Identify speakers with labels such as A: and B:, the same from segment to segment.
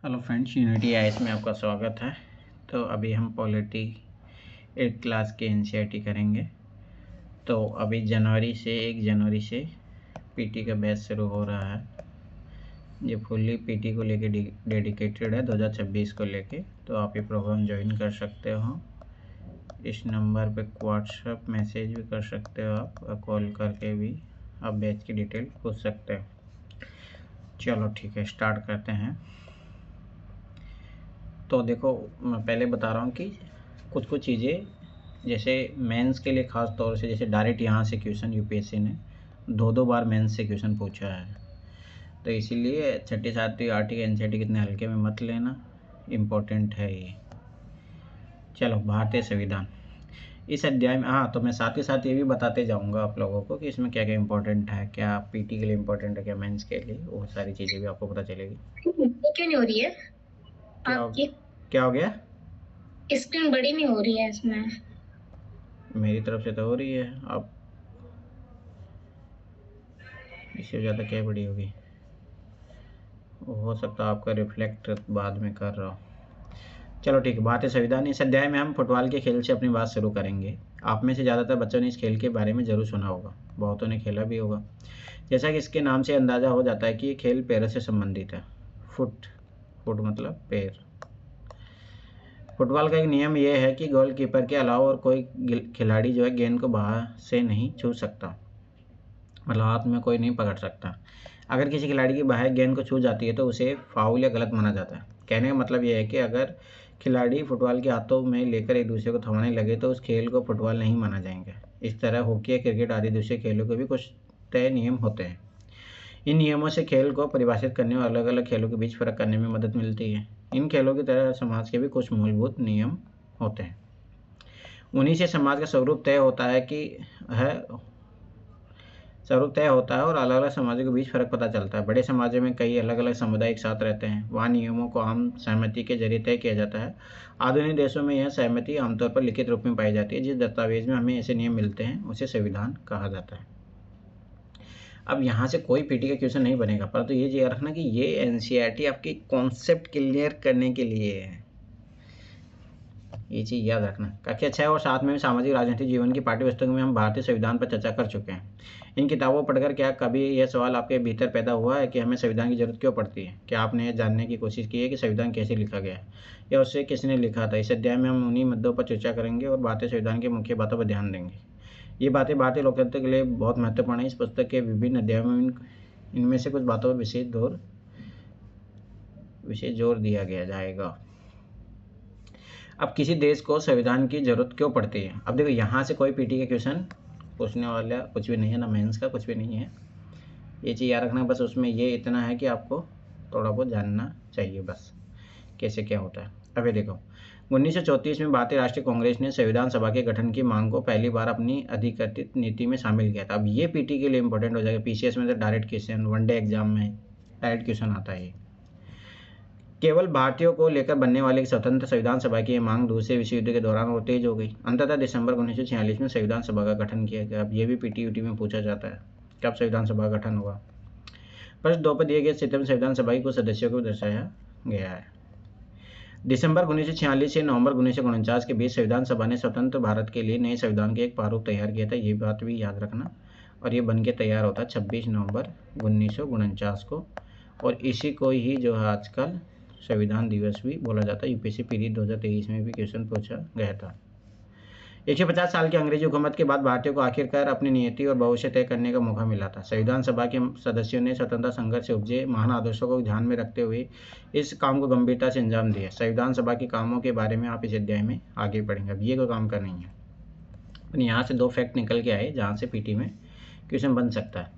A: Hello friends, unity IAS में आपका स्वागत है। तो अभी हम पॉलिटी 8 क्लास के एनसीईआरटी करेंगे। तो अभी 1 जनवरी से पीटी का बैच शुरू हो रहा है। ये फुल्ली पीटी को लेके डेडिकेटेड है 2026 को लेके। तो आप ये प्रोग्राम ज्वाइन कर सकते हो। इस नंबर पे व्हाट्सएप मैसेज भी कर सकते हो आप, और कॉल करके भी आप बैच की डिटेल पूछ सकते हो। चलो ठीक है, स्टार्ट करते हैं। तो देखो, मैं पहले बता रहा हूँ कि कुछ चीज़ें जैसे मेंस के लिए ख़ास तौर से, जैसे डायरेक्ट यहाँ से क्वेश्चन यूपीएससी ने 2 बार मेंस से क्वेश्चन पूछा है। तो इसीलिए छठी सातवीं आर्टिकल एनसीईआरटी कितने हल्के में मत लेना, इम्पोर्टेंट है ये। चलो, भारतीय संविधान इस अध्याय में, हाँ, तो मैं साथ ही साथ ये भी बताते जाऊँगा आप लोगों को कि इसमें क्या क्या इम्पोर्टेंट है, क्या पीटी के लिए इम्पोर्टेंट है, क्या मेंस के लिए, वो सारी चीज़ें भी आपको पता चलेगी।
B: क्यों नहीं हो रही है आपकी?
A: क्या हो गया?
B: स्क्रीन बड़ी नहीं हो रही है इसमें।
A: मेरी तरफ से तो हो रही है, अब इससे ज़्यादा क्या बड़ी होगी? हो सकता है आपका रिफ्लेक्ट बाद में कर रहा हो। चलो ठीक है, भारतीय संविधान। इस अध्याय में हम फुटबॉल के खेल से अपनी बात शुरू करेंगे। आप में से ज़्यादातर बच्चों ने इस खेल के बारे में ज़रूर सुना होगा, बहुतों ने खेला भी होगा। जैसा कि इसके नाम से अंदाज़ा हो जाता है कि ये खेल पैरों से संबंधित है। फुट फुट मतलब पैर। फुटबॉल का एक नियम यह है कि गोलकीपर के अलावा और कोई खिलाड़ी जो है गेंद को बाहर से नहीं छू सकता, मतलब हाथ में कोई नहीं पकड़ सकता। अगर किसी खिलाड़ी की बाहर गेंद को छू जाती है तो उसे फाउल या गलत माना जाता है। कहने का मतलब यह है कि अगर खिलाड़ी फुटबॉल के हाथों में लेकर एक दूसरे को थमाने लगे तो उस खेल को फुटबॉल नहीं माना जाएगा। इस तरह हॉकी या क्रिकेट आदि दूसरे खेलों के भी कुछ तय नियम होते हैं। इन नियमों से खेल को परिभाषित करने और अलग अलग खेलों के बीच फर्क करने में मदद मिलती है। इन खेलों की तरह समाज के भी कुछ मूलभूत नियम होते हैं। उन्हीं से समाज का स्वरूप तय होता है और अलग अलग समाजों के बीच फर्क पता चलता है। बड़े समाजों में कई अलग अलग समुदाय एक साथ रहते हैं, वहाँ नियमों को आम सहमति के जरिए तय किया जाता है। आधुनिक देशों में यह सहमति आमतौर पर लिखित रूप में पाई जाती है। जिस दस्तावेज में हमें ऐसे नियम मिलते हैं उसे संविधान कहा जाता है। अब यहाँ से कोई पीटी का क्वेश्चन नहीं बनेगा, परंतु ये याद रखना कि ये एनसीईआरटी आपकी कॉन्सेप्ट क्लियर करने के लिए है। ये चीज़ याद रखना काफ़ी अच्छा है। और साथ में सामाजिक राजनीतिक जीवन की पाठ्य पुस्तकों में हम भारतीय संविधान पर चर्चा कर चुके हैं। इन किताबों पढ़कर क्या कभी यह सवाल आपके भीतर पैदा हुआ है कि हमें संविधान की जरूरत क्यों पड़ती है? क्या आपने यह जानने की कोशिश की है कि संविधान कैसे लिखा गया है या उसे किसने लिखा था? इस अध्याय में हम उन्हीं मुद्दों पर चर्चा करेंगे और भारतीय संविधान की मुख्य बातों पर ध्यान देंगे। ये बातें भारतीय लोकतंत्र के लिए बहुत महत्वपूर्ण है। इस पुस्तक के विभिन्न अध्यायों में इनमें से कुछ बातों पर विशेष जोर दिया गया जाएगा। अब किसी देश को संविधान की जरूरत क्यों पड़ती है? अब देखो, यहाँ से कोई पीटी के क्वेश्चन पूछने वाला कुछ भी नहीं है, ना मेंस का कुछ भी नहीं है। ये चीज़ याद रखना, बस उसमें ये इतना है कि आपको थोड़ा बहुत जानना चाहिए बस कैसे क्या होता है। अब ये देखो, 1934 में भारतीय राष्ट्रीय कांग्रेस ने संविधान सभा के गठन की मांग को पहली बार अपनी अधिकृत नीति में शामिल किया था। अब ये पीटी के लिए इंपॉर्टेंट हो जाएगा। पीसीएस में तो डायरेक्ट क्वेश्चन, वनडे एग्जाम में डायरेक्ट क्वेश्चन आता है। केवल भारतीयों को लेकर बनने वाली स्वतंत्र संविधान सभा की मांग दूसरे विश्व युद्ध के दौरान और तेज हो गई। अंततः दिसंबर 1946 में संविधान सभा का गठन किया गया। अब ये भी पीटी में पूछा जाता है कब संविधान सभा का गठन हुआ। प्रश्न 2 पर दिए गए चित्र में संविधान सभा के कुछ सदस्यों को दर्शाया गया है। दिसंबर 1946 से नवंबर 1949 के बीच संविधान सभा ने स्वतंत्र भारत के लिए नए संविधान के एक प्रारूप तैयार किया था। ये बात भी याद रखना। और ये बन के तैयार होता 26 नवंबर 1949 को, और इसी को ही जो है आजकल संविधान दिवस भी बोला जाता है। यूपीएससी पीटी 2023 में भी क्वेश्चन पूछा गया था। 150 साल की अंग्रेजी हुकूमत के बाद भारतीयों को आखिरकार अपनी नियति और भविष्य तय करने का मौका मिला था। संविधान सभा के सदस्यों ने स्वतंत्रता संघर्ष से उपजे महान आदर्शों को ध्यान में रखते हुए इस काम को गंभीरता से अंजाम दिया। संविधान सभा के कामों के बारे में आप इस अध्याय में आगे पढ़ेंगे। अब ये कोई काम का नहीं है। यहाँ से 2 फैक्ट निकल के आए जहाँ से पीटी में क्वेश्चन बन सकता है।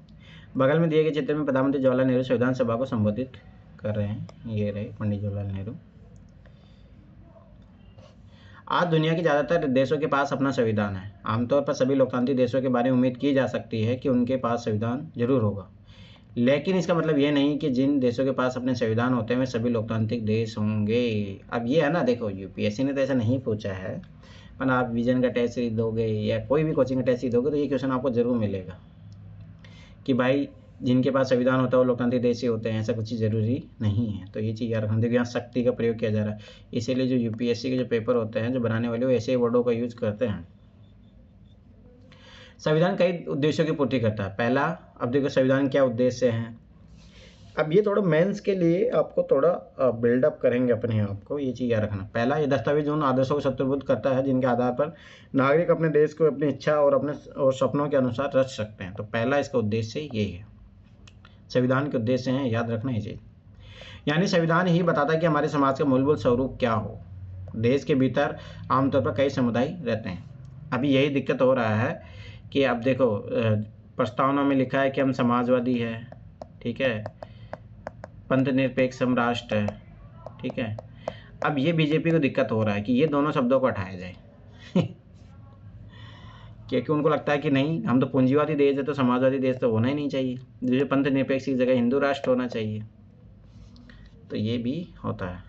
A: बगल में दिए गए चित्र में प्रधानमंत्री जवाहरलाल नेहरू संविधान सभा को संबोधित कर रहे हैं। ये रहे पंडित जवाहरलाल नेहरू। आज दुनिया के ज़्यादातर देशों के पास अपना संविधान है। आमतौर पर सभी लोकतांत्रिक देशों के बारे में उम्मीद की जा सकती है कि उनके पास संविधान जरूर होगा, लेकिन इसका मतलब ये नहीं कि जिन देशों के पास अपने संविधान होते हैं वे सभी लोकतांत्रिक देश होंगे। अब ये है ना, देखो, यूपीएससी ने तो ऐसा नहीं पूछा है, पर आप विजन का टेस्ट दोगे या कोई भी कोचिंग का टेस्ट दोगे तो ये क्वेश्चन आपको जरूर मिलेगा कि भाई जिनके पास संविधान होता है वो लोकतांत्रिक देश ही होते हैं, ऐसा कुछ ज़रूरी नहीं है। तो ये चीज़ याद रखना। देखिए यहाँ शक्ति का प्रयोग किया जा रहा है, इसीलिए जो यूपीएससी के जो पेपर होते हैं जो बनाने वाले वो ऐसे वर्डों का यूज करते हैं। संविधान कई उद्देश्यों की पूर्ति करता है। पहला, अब देखो संविधान क्या उद्देश्य है। अब ये थोड़ा मेंस के लिए आपको थोड़ा बिल्डअप करेंगे अपने आप को, ये चीज़ याद रखना। पहला, ये दस्तावेज उन आदर्शों को संतुलित करता है जिनके आधार पर नागरिक अपने देश को अपनी इच्छा और सपनों के अनुसार रच सकते हैं। तो पहला इसका उद्देश्य ये है, संविधान के उद्देश्य हैं, याद रखना ये चीज़। यानी संविधान ही बताता है कि हमारे समाज का मूलभूत स्वरूप क्या हो। देश के भीतर आमतौर पर कई समुदाय रहते हैं। अभी यही दिक्कत हो रहा है कि अब देखो प्रस्तावना में लिखा है कि हम समाजवादी है, ठीक है, पंथ निरपेक्ष हम राष्ट्र है, ठीक है। अब ये बीजेपी को दिक्कत हो रहा है कि ये दोनों शब्दों को हटाया जाए क्योंकि उनको लगता है कि नहीं, हम तो पूंजीवादी देश है तो समाजवादी देश तो होना ही नहीं चाहिए, जैसे पंथ निरपेक्ष की जगह हिंदू राष्ट्र होना चाहिए। तो ये भी होता है।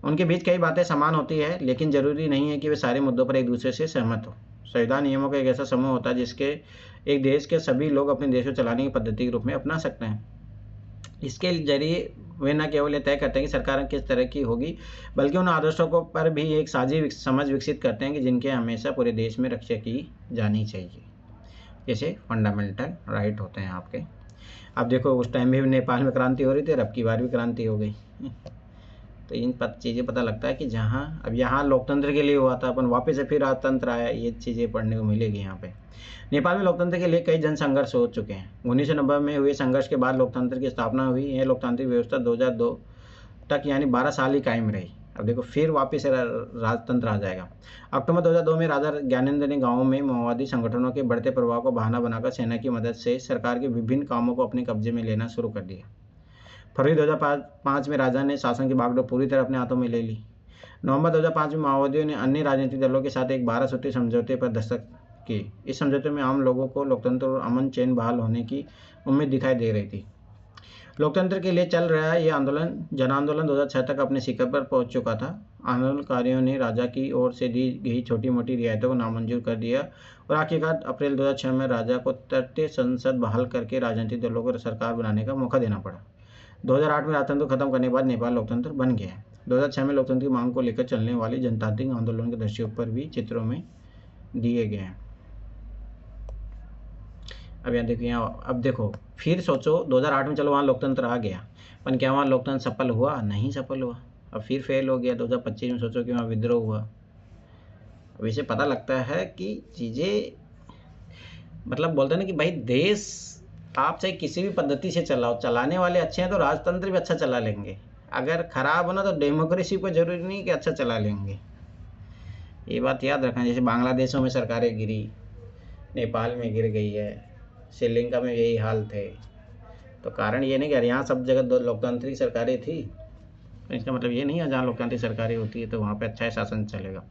A: उनके बीच कई बातें समान होती है, लेकिन जरूरी नहीं है कि वे सारे मुद्दों पर एक दूसरे से सहमत हो। संविधान नियमों का एक ऐसा समूह होता है जिसके एक देश के सभी लोग अपने देश को चलाने की पद्धति के रूप में अपना सकते हैं। इसके जरिए वे न केवल ये तय करते हैं कि सरकार किस तरह की होगी, बल्कि उन आदर्शों को पर भी एक साझी समझ विकसित करते हैं कि जिनके हमेशा पूरे देश में रक्षा की जानी चाहिए, जैसे फंडामेंटल राइट होते हैं आपके। अब देखो उस टाइम भी नेपाल में क्रांति हो रही थी और अब की बार भी क्रांति हो गई तो इन चीज़ें पता लगता है कि जहाँ अब यहाँ लोकतंत्र के लिए हुआ था, अपन वापस से फिर राजतंत्र आया, ये चीज़ें पढ़ने को मिलेगी यहाँ पे। नेपाल में लोकतंत्र के लिए कई जन संघर्ष हो चुके हैं। 1990 में हुए संघर्ष के बाद लोकतंत्र की स्थापना हुई। यह लोकतांत्रिक व्यवस्था 2002 तक यानी 12 साल ही कायम रही। अब देखो फिर वापस राजतंत्र आ जाएगा। अक्टूबर 2002 में राजा ज्ञानेंद्र ने गाँवों में माओवादी संगठनों के बढ़ते प्रभाव को बहाना बनाकर सेना की मदद से सरकार के विभिन्न कामों को अपने कब्जे में लेना शुरू कर दिया। फरवरी 2005 में राजा ने शासन की बागडोर पूरी तरह अपने हाथों में ले ली। नवंबर 2005 में माओवादियों ने अन्य राजनीतिक दलों के साथ एक 12 सूत्री समझौते पर दस्तखत किए। इस समझौते में आम लोगों को लोकतंत्र और अमन चैन बहाल होने की उम्मीद दिखाई दे रही थी। लोकतंत्र के लिए चल रहा ये आंदोलन जन आंदोलन 2006 तक अपने शिखर पर पहुंच चुका था। आंदोलनकारियों ने राजा की ओर से दी गई छोटी मोटी रियायतों को नामंजूर कर दिया और आखिरकार अप्रैल 2006 में राजा को तृतीय संसद बहाल करके राजनीतिक दलों को सरकार बनाने का मौका देना पड़ा। 2008 में राजतंत्र खत्म करने के बाद नेपाल लोकतंत्र बन गया है। 2006 में लोकतंत्र की मांग को लेकर चलने वाली जनतांत्रिक आंदोलन के दृश्यों पर भी चित्रों में दिए गए हैं। अब यहाँ देखो, यहाँ अब देखो फिर सोचो 2008 में चलो वहाँ लोकतंत्र आ गया, पर क्या वहाँ लोकतंत्र सफल हुआ? नहीं सफल हुआ। अब फिर फेल हो गया 2025 में। सोचो कि वहाँ विद्रोह हुआ। अब इसे पता लगता है कि चीज़ें मतलब बोलते हैं ना कि भाई देश आप चाहे किसी भी पद्धति से चलाओ, चलाने वाले अच्छे हैं तो राजतंत्र भी अच्छा चला लेंगे। अगर खराब होना तो डेमोक्रेसी को जरूरी नहीं कि अच्छा चला लेंगे। ये बात याद रखना। जैसे बांग्लादेशों में सरकारें गिरी, नेपाल में गिर गई है, श्रीलंका में यही हाल थे। तो कारण ये नहीं कि यहाँ सब जगह लोकतांत्रिक सरकारें थी, तो इसका मतलब ये नहीं है जहाँ लोकतांत्रिक सरकारें होती है तो वहाँ पे अच्छा शासन चलेगा।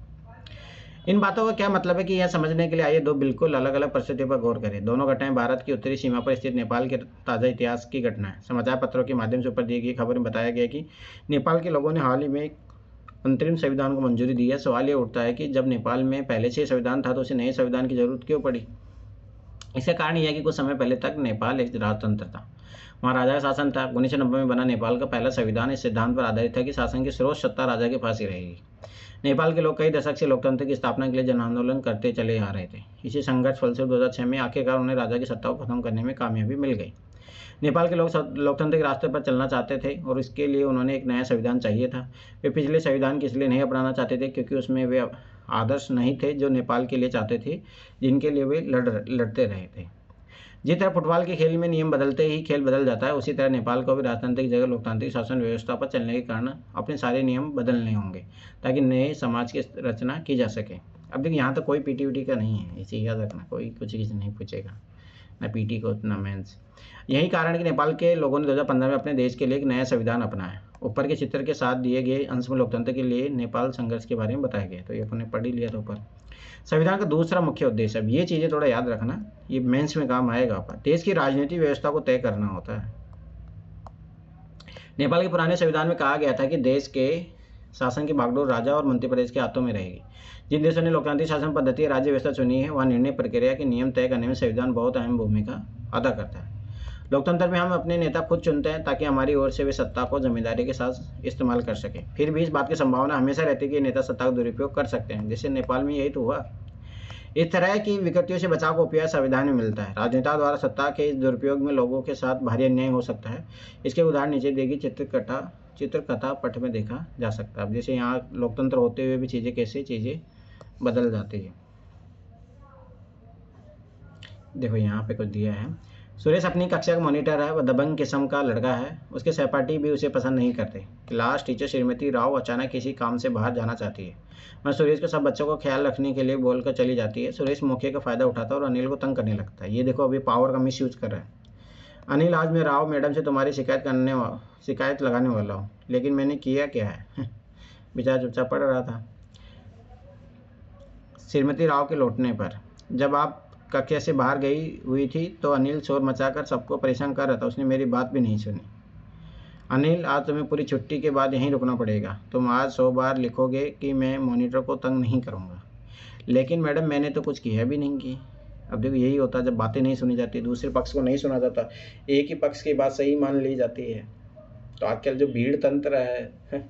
A: इन बातों का क्या मतलब है कि यह समझने के लिए आइए दो बिल्कुल अलग अलग परिस्थितियों पर गौर करें। दोनों घटनाएं भारत की उत्तरी सीमा पर स्थित नेपाल के ताज़ा इतिहास की घटना है। समाचार पत्रों के माध्यम से ऊपर दी गई खबर में बताया गया कि नेपाल के लोगों ने हाल ही में एक अंतरिम संविधान को मंजूरी दी है। सवाल ये उठता है कि जब नेपाल में पहले से संविधान था तो उसे नए संविधान की जरूरत क्यों पड़ी? इसका कारण यह है कि कुछ समय पहले तक नेपाल एक राजतंत्र था, वहाँ राजा का शासन था। 1990 में बना नेपाल का पहला संविधान इस सिद्धांत पर आधारित था कि शासन की सर्वोच्च सत्ता राजा के पास ही रहेगी। नेपाल के लोग कई दशक से लोकतंत्र की स्थापना के लिए जन आंदोलन करते चले आ रहे थे। इसी संघर्ष फलस्वरूप 2006 में आखिरकार उन्हें राजा की सत्ता को खत्म करने में कामयाबी मिल गई। नेपाल के लोग लोकतंत्र के रास्ते पर चलना चाहते थे और इसके लिए उन्होंने एक नया संविधान चाहिए था। वे पिछले संविधान को इसलिए नहीं अपनाना चाहते थे क्योंकि उसमें वे आदर्श नहीं थे जो नेपाल के लिए चाहते थे, जिनके लिए वे लड़ते रहे थे। जिस तरह फुटबॉल के खेल में नियम बदलते ही खेल बदल जाता है, उसी तरह नेपाल को भी राजतांत्रिक जगह लोकतांत्रिक शासन व्यवस्था पर चलने के कारण अपने सारे नियम बदलने होंगे ताकि नए समाज की रचना की जा सके। अब देखिए यहाँ तो कोई पीटी का नहीं है, इसे याद रखना। कोई कुछ किसी नहीं पूछेगा, ना पीटी को ना मेंस। यही कारण है कि नेपाल के लोगों ने 2015 में अपने देश के लिए एक नया संविधान अपनाया। ऊपर के चित्र के साथ दिए गए अंश में लोकतंत्र के लिए नेपाल संघर्ष के बारे में बताया गया। तो ये अपने पढ़ ही लिया था ऊपर। संविधान का दूसरा मुख्य उद्देश्य, अब ये चीज़ें थोड़ा याद रखना, ये मेंस में काम आएगा। आपका देश की राजनीतिक व्यवस्था को तय करना होता है। नेपाल के पुराने संविधान में कहा गया था कि देश के शासन की बागडोर राजा और मंत्री प्रदेश के हाथों में रहेगी। जिन देशों ने लोकतांत्रिक शासन पद्धति राज्य व्यवस्था चुनी है, वहाँ निर्णय प्रक्रिया के नियम तय करने में संविधान बहुत अहम भूमिका अदा करता है। लोकतंत्र में हम अपने नेता खुद चुनते हैं ताकि हमारी ओर से वे सत्ता को जिम्मेदारी के साथ इस्तेमाल कर सके। फिर भी इस बात की संभावना हमेशा रहती है कि नेता सत्ता का दुरुपयोग कर सकते हैं, जैसे नेपाल में यही तो हुआ। इस तरह की विकृतियों से बचाव का उपाय संविधान में मिलता है। राजनेताओं द्वारा सत्ता के इस दुरुपयोग में लोगों के साथ भारी अन्याय हो सकता है। इसके उदाहरण नीचे देगी चित्रकथा पट में देखा जा सकता है। अब जैसे यहाँ लोकतंत्र होते हुए भी कैसे चीज़ें बदल जाती है। देखो यहाँ पे कुछ दिया है। सुरेश अपनी कक्षा का मॉनिटर है, वह दबंग किस्म का लड़का है। उसके सहपाठी भी उसे पसंद नहीं करते। क्लास टीचर श्रीमती राव अचानक किसी काम से बाहर जाना चाहती है। वह सुरेश को सब बच्चों को ख्याल रखने के लिए बोलकर चली जाती है। सुरेश मौके का फ़ायदा उठाता है और अनिल को तंग करने लगता है। ये देखो अभी पावर का मिसयूज कर रहा है। अनिल, आज मैं राव मैडम से तुम्हारी शिकायत लगाने वाला हूँ, लेकिन मैंने किया क्या है? बेचारा चुपचाप पढ़ रहा था। श्रीमती राव के लौटने पर, जब आप कक्षा से बाहर गई हुई थी तो अनिल शोर मचाकर सबको परेशान कर रहा था। उसने मेरी बात भी नहीं सुनी। अनिल, आज तुम्हें पूरी छुट्टी के बाद यहीं रुकना पड़ेगा। तुम आज 100 बार लिखोगे कि मैं मॉनिटर को तंग नहीं करूँगा, लेकिन मैडम मैंने तो कुछ किया भी नहीं की। अब देखो यही होता है जब बातें नहीं सुनी जाती, दूसरे पक्ष को नहीं सुना जाता, एक ही पक्ष की बात सही मान ली जाती है। तो आजकल जो भीड़ तंत्र है,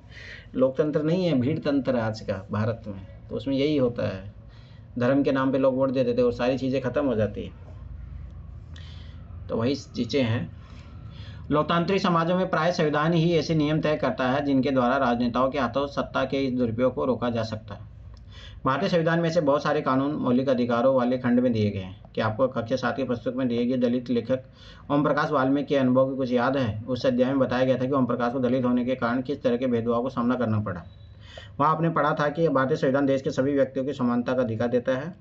A: लोकतंत्र नहीं है, भीड़ तंत्र है आज का भारत में। तो उसमें यही होता है, धर्म के नाम पे लोग वोट दे देते और सारी चीज़ें ख़त्म हो जाती है। तो वही चीज़ें हैं। लोकतांत्रिक समाजों में प्राय संविधान ही ऐसे नियम तय करता है जिनके द्वारा राजनेताओं के हाथों सत्ता के इस दुरुपयोग को रोका जा सकता है। भारतीय संविधान में से बहुत सारे कानून मौलिक अधिकारों वाले खंड में दिए गए हैं। कि आपको कक्षा 7 की पुस्तक में दिए गए दलित लेखक ओम प्रकाश वाल्मीकि के अनुभव की कुछ याद है? उस अध्याय में बताया गया था कि ओम प्रकाश को दलित होने के कारण किस तरह के भेदभाव को सामना करना पड़ा। वहाँ आपने पढ़ा था कि भारतीय संविधान देश के सभी व्यक्तियों की समानता का अधिकार देता है।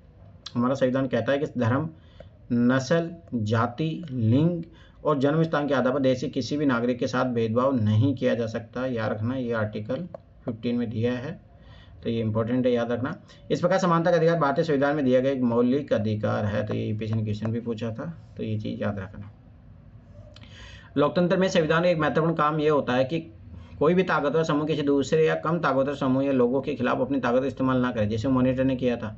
A: हमारा संविधान कहता है कि धर्म, नस्ल, जाति, लिंग और जन्म स्थान के आधार पर देश के किसी भी नागरिक के साथ भेदभाव नहीं किया जा सकता। याद रखना, ये आर्टिकल 15 में दिया है, तो ये इंपॉर्टेंट है, याद रखना। इस प्रकार समानता का अधिकार भारतीय संविधान में दिया गया एक मौलिक अधिकार है। तो ये पिछले क्वेश्चन भी पूछा था, तो ये चीज़ याद रखना। लोकतंत्र में संविधान का एक महत्वपूर्ण काम ये होता है कि कोई भी ताकतवर समूह किसी दूसरे या कम ताकतवर समूह या लोगों के खिलाफ अपनी ताकत इस्तेमाल ना करे, जैसे मॉनिटर ने किया था।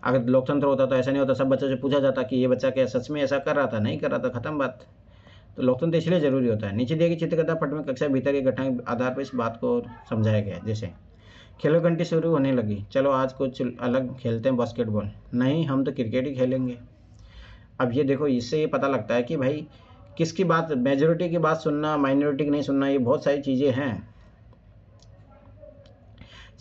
A: अगर लोकतंत्र होता तो ऐसा नहीं होता, सब बच्चों से पूछा जाता कि ये बच्चा क्या सच में ऐसा कर रहा था, नहीं कर रहा था, खत्म बात। तो लोकतंत्र इसलिए जरूरी होता है। नीचे दिए गए चित्रकथा पट में कक्षा भीतर की घटना के आधार पर इस बात को समझाया गया है। जैसे खेलो घंटी शुरू होने लगी, चलो आज कुछ अलग खेलते हैं, बास्केटबॉल। नहीं, हम तो क्रिकेट ही खेलेंगे। अब ये देखो, इससे ये पता लगता है कि भाई किसकी बात, मेजोरिटी की बात सुनना, माइनॉरिटी की नहीं सुनना, ये बहुत सारी चीज़ें हैं।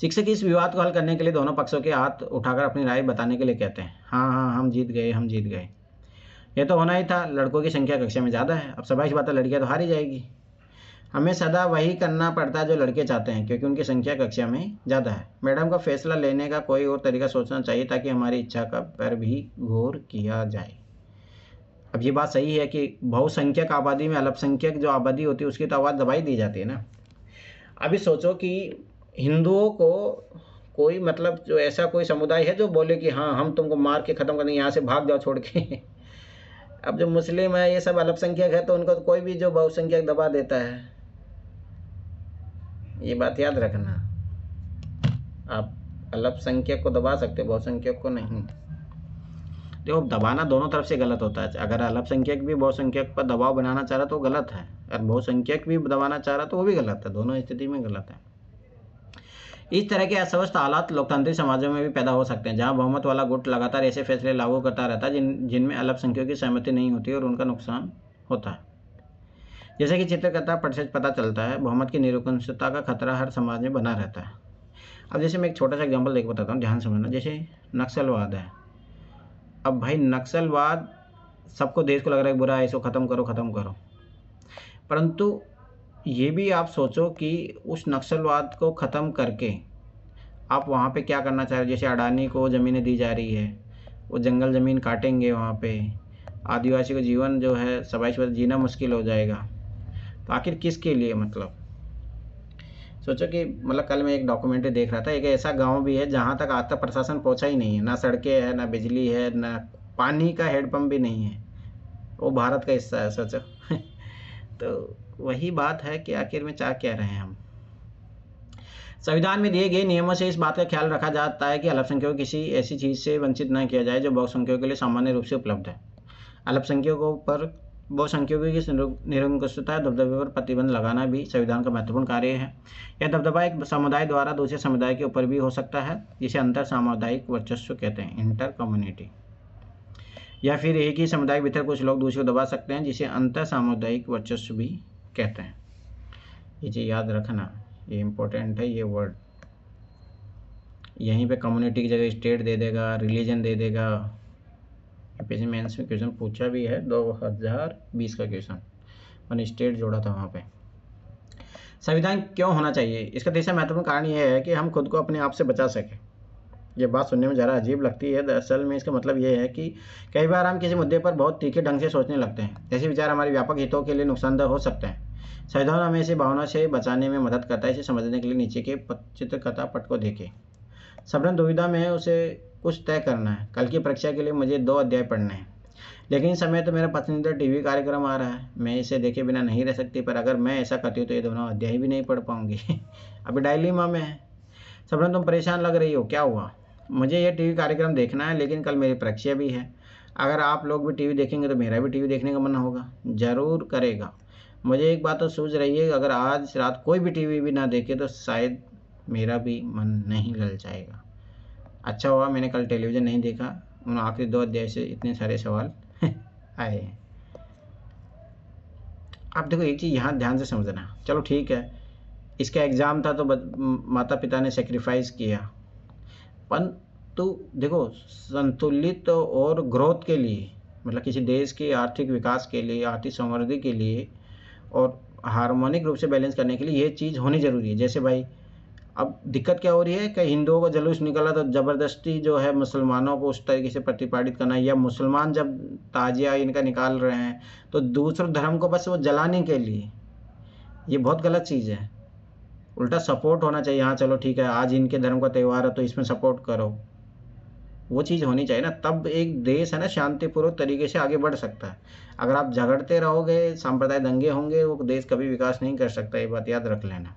A: शिक्षक इस विवाद को हल करने के लिए दोनों पक्षों के हाथ उठाकर अपनी राय बताने के लिए कहते हैं। हाँ हाँ, हम जीत गए, हम जीत गए। यह तो होना ही था, लड़कों की संख्या कक्षा में ज़्यादा है। अब स्वाभाविक बात है, लड़कियाँ तो हारी जाएगी। हमें सदा वही करना पड़ता है जो लड़के चाहते हैं, क्योंकि उनकी संख्या कक्षा में ज़्यादा है। मैडम का फैसला लेने का कोई और तरीका सोचना चाहिए ताकि हमारी इच्छा का पर भी गौर किया जाए। अब ये बात सही है कि बहुसंख्यक आबादी में अल्पसंख्यक जो आबादी होती है उसकी तो आवाज़ दबाई दी जाती है ना। अभी सोचो कि हिंदुओं को कोई मतलब जो ऐसा कोई समुदाय है जो बोले कि हाँ हम तुमको मार के ख़त्म कर देंगे, यहाँ से भाग जाओ छोड़ के। अब जो मुस्लिम है ये सब अल्पसंख्यक है तो उनको तो कोई भी जो बहुसंख्यक दबा देता है। ये बात याद रखना, आप अल्पसंख्यक को दबा सकते हो, बहुसंख्यक को नहीं। देखो दबाना दोनों तरफ से गलत होता है। अगर अल्पसंख्यक भी बहुसंख्यक पर दबाव बनाना चाह रहा तो गलत है, और बहुसंख्यक भी दबाना चाह रहा तो वो भी गलत है। दोनों स्थिति में गलत है। इस तरह के अस्वस्थ हालात लोकतांत्रिक समाजों में भी पैदा हो सकते हैं, जहां बहुमत वाला गुट लगातार ऐसे फैसले लागू करता रहता है जिनमें अल्पसंख्यकों की सहमति नहीं होती और उनका नुकसान होता है। जैसे कि चित्रकथा पट से पता चलता है, बहुमत की निरंकुशता का खतरा हर समाज में बना रहता है। अब जैसे मैं एक छोटा सा एग्जाम्पल देख बताता हूँ, ध्यान समझना। जैसे नक्सलवाद है। अब भाई नक्सलवाद सबको, देश को लग रहा है बुरा है, इसको ख़त्म करो ख़त्म करो, परंतु ये भी आप सोचो कि उस नक्सलवाद को ख़त्म करके आप वहाँ पे क्या करना चाह रहे हो। जैसे अडानी को ज़मीनें दी जा रही है, वो जंगल ज़मीन काटेंगे, वहाँ पे आदिवासी को जीवन जो है स्वाभाविक जीना मुश्किल हो जाएगा। तो आखिर किसके लिए, मतलब सोचो कि मतलब कल मैं एक डॉक्यूमेंट्री देख रहा था, एक ऐसा गांव भी है जहां तक आज तक प्रशासन पहुंचा ही नहीं है, ना सड़कें है, ना बिजली है, ना पानी का हेडपम्प भी नहीं है। वो भारत का हिस्सा है, सोचो। तो वही बात है कि आखिर में चाह क्या रहे हैं हम। संविधान में दिए गए नियमों से इस बात का ख्याल रखा जाता है कि अल्पसंख्यकों को किसी ऐसी चीज़ से वंचित न किया जाए जो बहुसंख्यकों के लिए सामान्य रूप से उपलब्ध है। अल्पसंख्यकों पर बहुसंख्यकों की निरंकुशता दबदबे पर प्रतिबंध लगाना भी संविधान का महत्वपूर्ण कार्य है। यह दबदबा एक समुदाय द्वारा दूसरे समुदाय के ऊपर भी हो सकता है, जिसे अंतर सामुदायिक वर्चस्व कहते हैं, इंटर कम्युनिटी। या फिर एक ही समुदाय के भीतर कुछ लोग दूसरे को दबा सकते हैं, जिसे अंतर सामुदायिक वर्चस्व भी कहते हैं। ये चीज़ याद रखना, ये इम्पोर्टेंट है ये वर्ड। यहीं पे कम्युनिटी की जगह स्टेट दे देगा, रिलीजन दे देगा। यूपीएससी मेंस में क्वेश्चन पूछा भी है 2020 का क्वेश्चन, मैंने स्टेट जोड़ा था वहाँ पे। संविधान क्यों होना चाहिए? इसका तीसरा महत्वपूर्ण कारण यह है कि हम खुद को अपने आप से बचा सकें। ये बात सुनने में ज़रा अजीब लगती है, दरअसल में इसका मतलब ये है कि कई बार हम किसी मुद्दे पर बहुत तीखे ढंग से सोचने लगते हैं। ऐसे विचार हमारे व्यापक हितों के लिए नुकसानदेह हो सकते हैं। संविधान हमें इसी भावना से बचाने में मदद करता है। इसे समझने के लिए नीचे के चित्रकथा पट को देखें। सबरन दुविधा में है, उसे कुछ तय करना है। कल की परीक्षा के लिए मुझे 2 अध्याय पढ़ने हैं, लेकिन इस समय तो मेरा पसंदीदा टीवी कार्यक्रम आ रहा है, मैं इसे देखे बिना नहीं रह सकती। पर अगर मैं ऐसा करती हूँ तो ये दोनों अध्याय भी नहीं पढ़ पाऊंगी। अभी डायलेमा में है। सबरन तुम परेशान लग रही हो, क्या हुआ? मुझे ये टीवी कार्यक्रम देखना है, लेकिन कल मेरी परीक्षा भी है। अगर आप लोग भी टीवी देखेंगे तो मेरा भी टीवी देखने का मन होगा। जरूर करेगा। मुझे एक बात तो सूझ रही है, अगर आज रात कोई भी टीवी भी ना देखे तो शायद मेरा भी मन नहीं लल जाएगा। अच्छा हुआ मैंने कल टेलीविज़न नहीं देखा, उन आखिरी 2 अध्याय से इतने सारे सवाल आए हैं। आप देखो एक चीज़ यहाँ ध्यान से समझना। चलो ठीक है, इसका एग्ज़ाम था तो माता पिता ने सेक्रीफाइस किया, परंतु देखो संतुलित और ग्रोथ के लिए, मतलब किसी देश के आर्थिक विकास के लिए, आर्थिक समृद्धि के लिए और हार्मोनिक रूप से बैलेंस करने के लिए ये चीज़ होनी ज़रूरी है। जैसे भाई अब दिक्कत क्या हो रही है कि हिंदुओं का जुलूस निकला तो ज़बरदस्ती जो है मुसलमानों को उस तरीके से प्रतिपादित करना, या मुसलमान जब ताजिया इनका निकाल रहे हैं तो दूसरे धर्म को बस वो जलाने के लिए, ये बहुत गलत चीज़ है। उल्टा सपोर्ट होना चाहिए। हाँ चलो ठीक है, आज इनके धर्म का त्यौहार है तो इसमें सपोर्ट करो, वो चीज़ होनी चाहिए ना। तब एक देश है ना शांतिपूर्वक तरीके से आगे बढ़ सकता है। अगर आप झगड़ते रहोगे, सांप्रदायिक दंगे होंगे, वो देश कभी विकास नहीं कर सकता। ये बात याद रख लेना।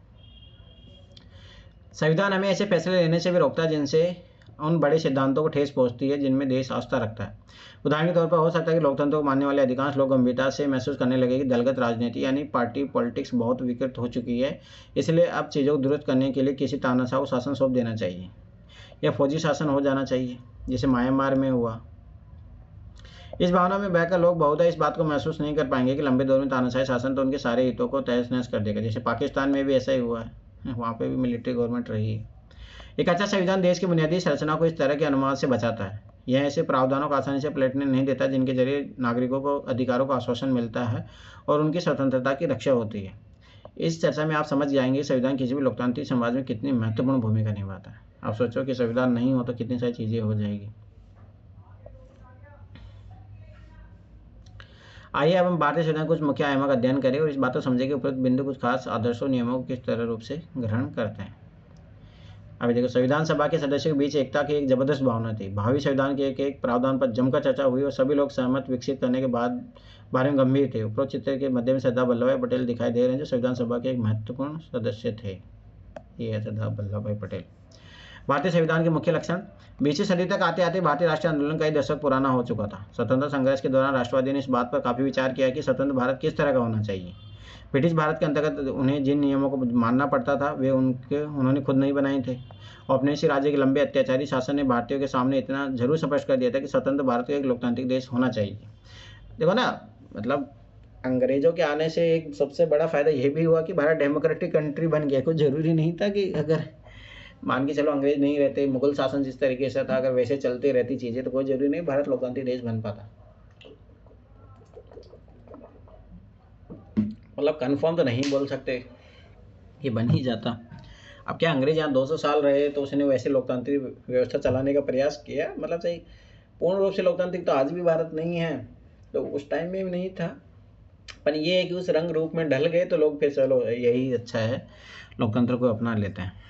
A: संविधान हमें ऐसे फैसले लेने से भी रोकता है जिनसे उन बड़े सिद्धांतों को ठेस पहुंचती है जिनमें देश आस्था रखता है। उदाहरण के तौर पर हो सकता है कि लोकतंत्र को मानने वाले अधिकांश लोग गंभीरता से महसूस करने लगे कि दलगत राजनीति यानी पार्टी पॉलिटिक्स बहुत विकृत हो चुकी है, इसलिए अब चीज़ों को दुरुस्त करने के लिए किसी तानाशाह को शासन सौंप देना चाहिए या फौजी शासन हो जाना चाहिए, जैसे म्यांमार में हुआ। इस भावना में बहकर लोग बहुधा इस बात को महसूस नहीं कर पाएंगे कि लंबे दौर में तानाशाही शासन तो उनके सारे हितों को तहस नहस कर देगा। जैसे पाकिस्तान में भी ऐसा ही हुआ है, वहाँ पे भी मिलिट्री गवर्नमेंट रही है। एक अच्छा संविधान देश की बुनियादी संरचना को इस तरह के अनुमान से बचाता है। यह ऐसे प्रावधानों को आसानी से पलटने नहीं देता जिनके जरिए नागरिकों को अधिकारों का आश्वासन मिलता है और उनकी स्वतंत्रता की रक्षा होती है। इस चर्चा में आप समझ जाएंगे संविधान किसी भी लोकतांत्रिक समाज में कितनी महत्वपूर्ण भूमिका निभाता है। आप सोचो कि संविधान नहीं हो तो कितनी सारी चीज़ें हो जाएगी। आइए अब हम भारतीय संविधान कुछ मुख्य आयामों का अध्ययन करें और इस बात को समझें कि उपरोक्त बिंदु कुछ खास आदर्शों नियमों को किस तरह रूप से ग्रहण करते हैं। अभी देखो, संविधान सभा के सदस्यों के बीच एकता की एक जबरदस्त भावना थी। भावी संविधान के एक प्रावधान पर जमकर चर्चा हुई और सभी लोग सहमत विकसित करने के बाद बारे में गंभीर थे। उपरोक्त चित्र के मध्य में सरदार वल्लभ भाई पटेल दिखाई दे रहे हैं, जो संविधान सभा के एक महत्वपूर्ण सदस्य थे। ये है सरदार वल्लभ भाई पटेल। भारतीय संविधान के मुख्य लक्षण। 20वीं सदी तक आते आते भारतीय राष्ट्रीय आंदोलन कई दशक पुराना हो चुका था। स्वतंत्रता संघर्ष के दौरान राष्ट्रवादियों ने इस बात पर काफी विचार किया कि स्वतंत्र भारत किस तरह का होना चाहिए। ब्रिटिश भारत के अंतर्गत उन्हें जिन नियमों को मानना पड़ता था वे उन्होंने खुद नहीं बनाए थे और अपने से राज्य के लंबे अत्याचारी शासन ने भारतीयों के सामने इतना जरूर स्पष्ट कर दिया था कि स्वतंत्र भारत का एक लोकतांत्रिक देश होना चाहिए। देखो ना, मतलब अंग्रेजों के आने से एक सबसे बड़ा फायदा यह भी हुआ कि भारत डेमोक्रेटिक कंट्री बन गया। कोई जरूरी नहीं था कि अगर मान के चलो अंग्रेज नहीं रहते, मुगल शासन जिस तरीके से था, अगर वैसे चलते रहती चीजें तो कोई जरूरी नहीं भारत लोकतांत्रिक देश बन पाता। मतलब कन्फर्म तो नहीं बोल सकते, ये बन ही जाता। अब क्या अंग्रेज यहाँ 200 साल रहे तो उसने वैसे लोकतांत्रिक व्यवस्था चलाने का प्रयास किया। मतलब सही पूर्ण रूप से लोकतांत्रिक तो आज भी भारत नहीं है, तो उस टाइम में भी नहीं था। पर ये है कि उस रंग रूप में ढल गए तो लोग फिर चलो यही अच्छा है, लोकतंत्र को अपना लेते हैं।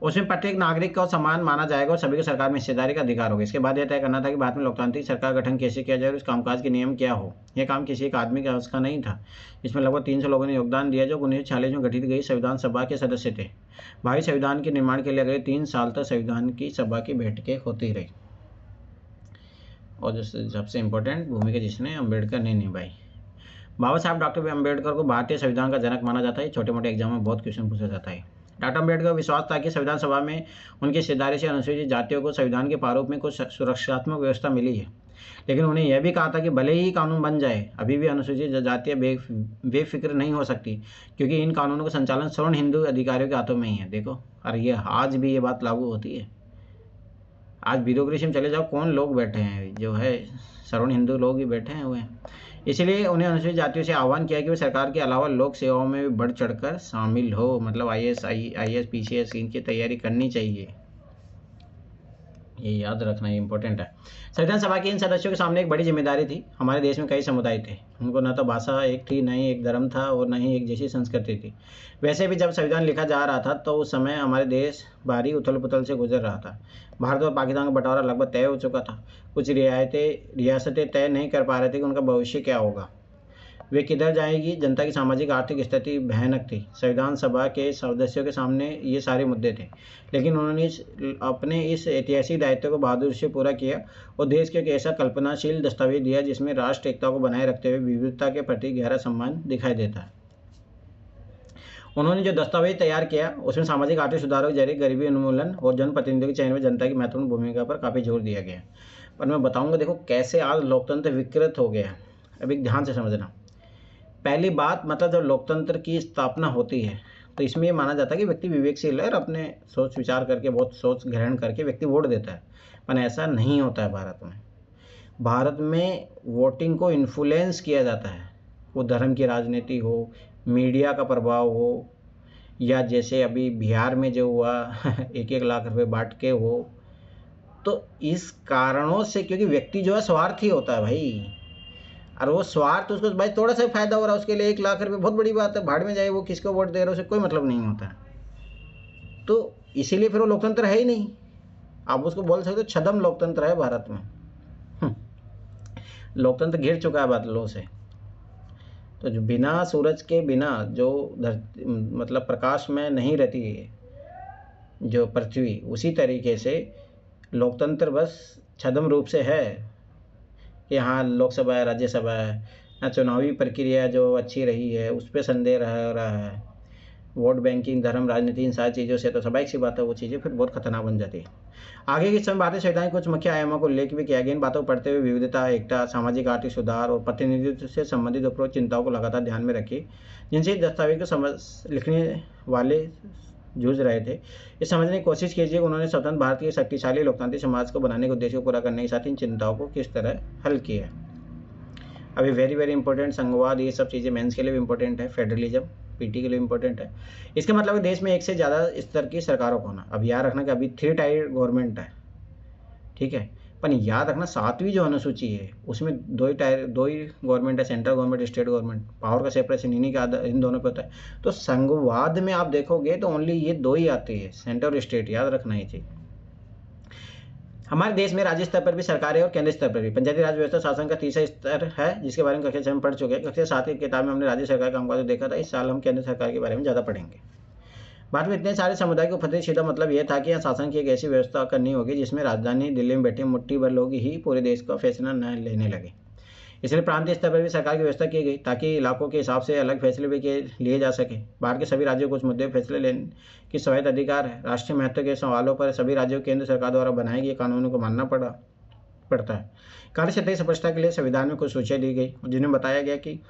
A: उसमें प्रत्येक नागरिक को समान माना जाएगा और सभी को सरकार में हिस्सेदारी का अधिकार होगा। इसके बाद यह तय करना था कि भारत में लोकतांत्रिक सरकार गठन कैसे किया जाए और इस कामकाज के नियम क्या हो। यह काम किसी एक आदमी के हाथ का नहीं था। इसमें लगभग 300 लोगों ने योगदान दिया जो 1946 में गठित गई संविधान सभा के सदस्य थे। भावी संविधान के निर्माण के लिए अगले 3 साल तक संविधान की सभा की बैठकें होती रही और जो सबसे इम्पोर्टेंट भूमिका जिसने अम्बेडकर ने निभाई। बाबा साहब डॉक्टर अम्बेडकर को भारतीय संविधान का जनक माना जाता है। छोटे मोटे एग्जाम में बहुत क्वेश्चन पूछा जाता है। डॉक्टर अम्बेडकर को विश्वास था कि संविधान सभा में उनकी हिस्सेदारी से अनुसूचित जातियों को संविधान के प्रारूप में कुछ सुरक्षात्मक व्यवस्था मिली है, लेकिन उन्हें यह भी कहा था कि भले ही कानून बन जाए, अभी भी अनुसूचित जातियाँ बेफिक्र नहीं हो सकती, क्योंकि इन कानूनों का संचालन सवर्ण हिंदू अधिकारियों के हाथों में ही है। देखो, और ये आज भी ये बात लागू होती है। आज ब्यूरोक्रेसी में चले जाओ, कौन लोग बैठे हैं, जो है सवर्ण हिंदू लोग ही बैठे हुए हैं। इसलिए उन्हें अनुसूचित जातियों से आह्वान किया कि वे सरकार के अलावा लोक सेवाओं में भी बढ़ चढ़कर शामिल हो, मतलब IAS PCS इनकी तैयारी करनी चाहिए। ये याद रखना इम्पोर्टेंट है। संविधान सभा के इन सदस्यों के सामने एक बड़ी जिम्मेदारी थी। हमारे देश में कई समुदाय थे, उनको न तो भाषा एक थी, न ही एक धर्म था, और न ही एक जैसी संस्कृति थी। वैसे भी जब संविधान लिखा जा रहा था तो उस समय हमारे देश भारी उथल पुथल से गुजर रहा था। भारत और पाकिस्तान का बंटवारा लगभग तय हो चुका था। कुछ रियासतें तय नहीं कर पा रहे थे कि उनका भविष्य क्या होगा, वे किधर जाएगी। जनता की सामाजिक आर्थिक स्थिति भयानक थी। संविधान सभा के सदस्यों के सामने ये सारे मुद्दे थे, लेकिन उन्होंने अपने इस ऐतिहासिक दायित्व को बहादुरी से पूरा किया और देश को एक ऐसा कल्पनाशील दस्तावेज दिया जिसमें राष्ट्र एकता को बनाए रखते हुए विविधता के प्रति गहरा सम्मान दिखाई देता है। उन्होंने जो दस्तावेज तैयार किया उसमें सामाजिक आर्थिक सुधारों के जरिए गरीबी उन्मूलन और जनप्रतिनिधियों के चयन में जनता की महत्वपूर्ण भूमिका पर काफ़ी जोर दिया गया। पर मैं बताऊंगा, देखो कैसे आज लोकतंत्र विकृत हो गया। अभी ध्यान से समझना। पहली बात, मतलब जब लोकतंत्र की स्थापना होती है तो इसमें ये माना जाता है कि व्यक्ति विवेकशील है और अपने सोच विचार करके, बहुत सोच ग्रहण करके व्यक्ति वोट देता है। पर ऐसा नहीं होता है भारत में। भारत में वोटिंग को इन्फ्लुएंस किया जाता है, वो धर्म की राजनीति हो, मीडिया का प्रभाव हो, या जैसे अभी बिहार में जो हुआ 1-1 लाख रुपए बांट के हो। तो इस कारणों से, क्योंकि व्यक्ति जो है स्वार्थी होता है भाई, और वो स्वार्थ उसको भाई थोड़ा सा फायदा हो रहा है उसके लिए 1 लाख रुपए बहुत बड़ी बात है, भाड़ में जाए, वो किसको वोट दे रहा है उसे कोई मतलब नहीं होता। तो इसीलिए फिर वो लोकतंत्र है ही नहीं। आप उसको बोल सकते हो छद्म लोकतंत्र है भारत में। लोकतंत्र घिर चुका है बादलों से। तो जो बिना सूरज के, बिना जो मतलब प्रकाश में नहीं रहती है जो पृथ्वी, उसी तरीके से लोकतंत्र बस छद्म रूप से है कि हाँ लोकसभा है, राज्यसभा है, ना चुनावी प्रक्रिया जो अच्छी रही है उस पर संदेह रहा है। वोट बैंकिंग, धर्म, राजनीति, इन सारी चीज़ों से तो स्वाभाविक सी बात है, वो चीज़ें फिर बहुत खतरनाक बन जाती है। आगे के समय भारतीय संविधान कुछ मुख्य आयामों को उल्लेख भी किया गया। इन बातों को पढ़ते हुए विविधता, एकता, सामाजिक आर्थिक सुधार और प्रतिनिधित्व से संबंधित उपरोक्त चिंताओं को लगातार ध्यान में रखिए, जिनसे दस्तावेज को लिखने वाले जूझ रहे थे। ये समझने की कोशिश कीजिए उन्होंने स्वतंत्र भारत के शक्तिशाली लोकतांत्रिक समाज को बनाने के उद्देश्य को पूरा करने के साथ इन चिंताओं को किस तरह हल किया। अभी वेरी इंपॉर्टेंट, संघवाद, ये सब चीज़ें मेंस के लिए भी इंपॉर्टेंट है, फेडरलिज्म पीटी के लिए इंपॉर्टेंट है। इसका मतलब है देश में एक से ज़्यादा स्तर की सरकारों को होना। अब याद रखना कि अभी 3 टायर गवर्नमेंट है, ठीक है, पर याद रखना 7वीं जो अनुसूची है उसमें 2 ही गवर्नमेंट है, central government, state government. Power का सेपरेशन इन दोनों पे होता है। तो संघवाद में आप देखोगे तो ओनली ये 2 ही आती है, सेंटर और स्टेट, याद रखना ये चीज़। हमारे देश में राज्य स्तर पर भी सरकार है और केंद्र स्तर पर भी। पंचायती राज व्यवस्था शासन का तीसरा स्तर है, जिसके बारे में कक्षा 6 में पढ़ चुके हैं। कक्षा 7 की किताब में हमने राज्य सरकार का कामकाज देखा था। इस साल हम केंद्र सरकार के बारे में ज़्यादा पढ़ेंगे। भारत में इतने सारे समुदाय को फतेह सीधा मतलब यह था कि यहाँ शासन की एक ऐसी व्यवस्था करनी होगी जिसमें राजधानी दिल्ली में बैठे मुट्ठी भर लोग ही पूरे देश का फैसला न लेने लगे। इसलिए प्रांतीय स्तर पर भी सरकार की व्यवस्था की गई ताकि इलाकों के हिसाब से अलग फैसले भी लिए जा सके। भारत के सभी राज्यों को कुछ मुद्दे फैसले लेने की स्वायत्त अधिकार है। राष्ट्रीय महत्व के सवालों पर सभी राज्यों को केंद्र सरकार द्वारा बनाए गए कानूनों को मानना पड़ता है। कार्य क्षेत्र की स्पष्टता के लिए संविधान में कुछ सूचियाँ दी गई जिन्हें बताया गया कि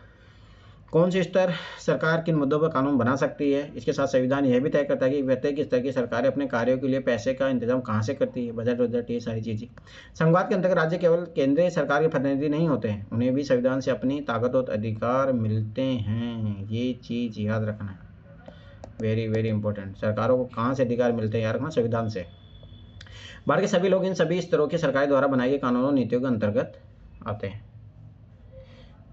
A: कौन से स्तर सरकार किन मुद्दों पर कानून बना सकती है। इसके साथ संविधान यह भी तय करता है कि प्रत्येक स्तर की सरकारें अपने कार्यों के लिए पैसे का इंतजाम कहाँ से करती है, बजट, ये सारी चीज़ें। संघवाद के अंतर्गत राज्य केवल केंद्रीय सरकार के प्रतिनिधि नहीं होते हैं, उन्हें भी संविधान से अपनी ताकत और अधिकार मिलते हैं। ये चीज़ याद रखना है, वेरी इंपॉर्टेंट। सरकारों को कहाँ से अधिकार मिलते हैं, याद रखना, संविधान से। भारत के सभी लोग इन सभी स्तरों की सरकार द्वारा बनाए गए कानूनों नीतियों के अंतर्गत आते हैं।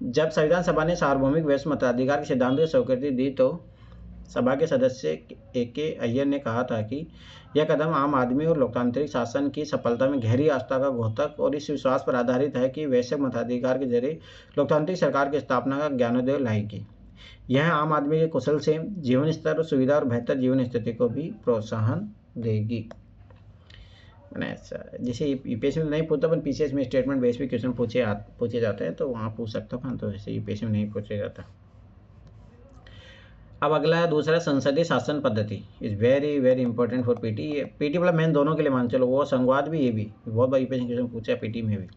A: जब संविधान सभा ने सार्वभौमिक वैश्विक मताधिकार के सिद्धांत को स्वीकृति दी तो सभा के सदस्य A.K. अय्यर ने कहा था कि यह कदम आम आदमी और लोकतांत्रिक शासन की सफलता में गहरी आस्था का द्योतक और इस विश्वास पर आधारित है कि वैश्विक मताधिकार के जरिए लोकतांत्रिक सरकार की स्थापना का ज्ञानोदय लाएगी। यह आम आदमी के कुशल से जीवन स्तर और सुविधा और बेहतर जीवन स्थिति को भी प्रोत्साहन देगी। मैंने ऐसा जैसे यूपीएससी में नहीं पूछता, पर पीसीएस में स्टेटमेंट बेस पे क्वेश्चन पूछे जाते हैं, तो वहाँ पूछ सकता था, तो ऐसे यूपीएससी में नहीं पूछे जाता। अब अगला दूसरा संसदीय शासन पद्धति is very very important for PT. PT वाला मेन दोनों के लिए मान चलो, वो संवाद भी, ये भी बहुत बार यूपीएससी क्वेश्चन पूछा है पीटी में भी।